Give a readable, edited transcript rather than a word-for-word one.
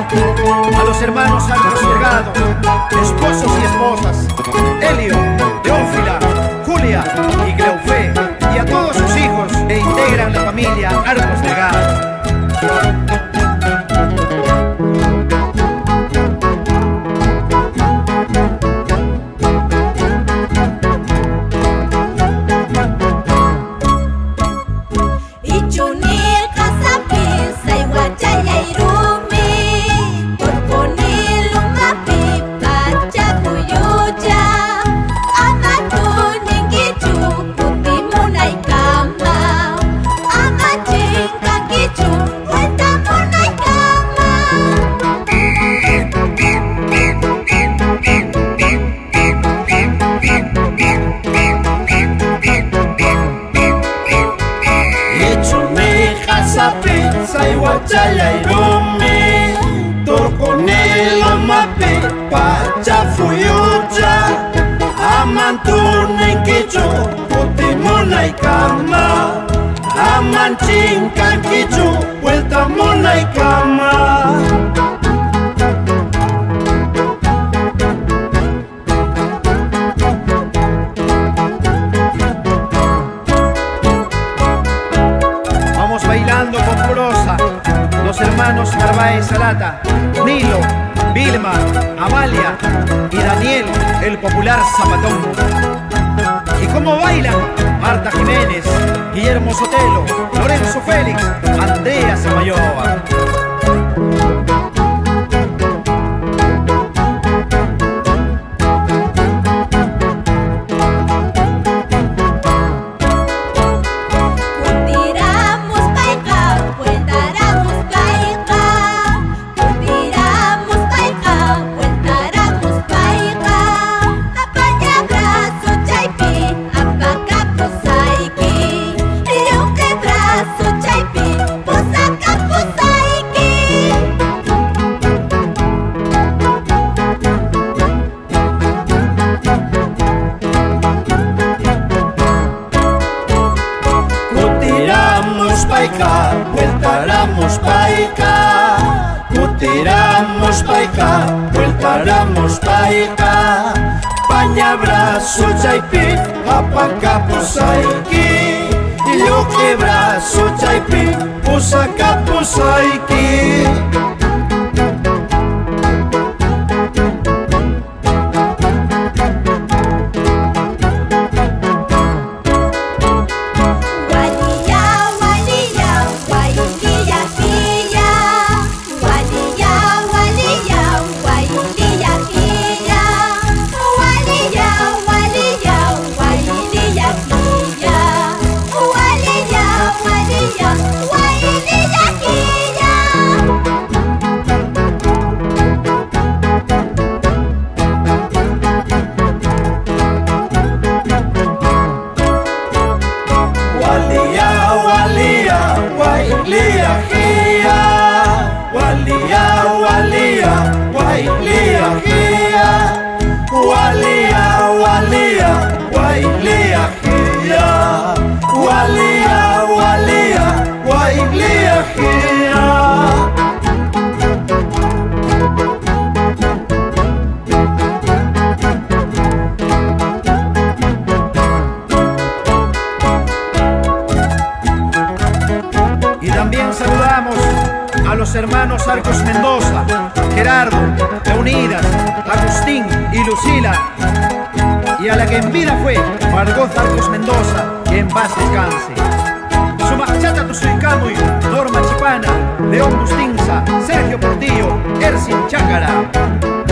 A los hermanos Arcos Delgado, esposos y esposas, Helio, Teófila, Julia y Cleofé, y a todos sus hijos que integran la familia Arcos Delgado. Chay rumi torconelo mapi pachafuyucha amantunen kichu utimunay kama amanchinkan kichu vuelta munay kama. Vamos bailando con prosa. Los hermanos Narváez Salata, Nilo, Vilma, Amalia y Daniel, el popular zapatón. ¿Y cómo bailan? Marta Jiménez, Guillermo Sotelo, Lorenzo Félix, Andrea Samayoa. Vueltaramos paika, cutiramos paika, vueltaramos paika, paña brazo chaipi, apacapo saiki, y yo que brazo chaipi, usacapo saiki. Y también saludamos a los hermanos Arcos Mendoza, Gerardo, Leonidas, Agustín y Lucila, y a la que en vida fue Margot Arcos Mendoza, que en paz descanse. Sumachata Tusuicamuy, Norma Chipana, León Bustinza, Sergio Portillo, Ercin Chácara.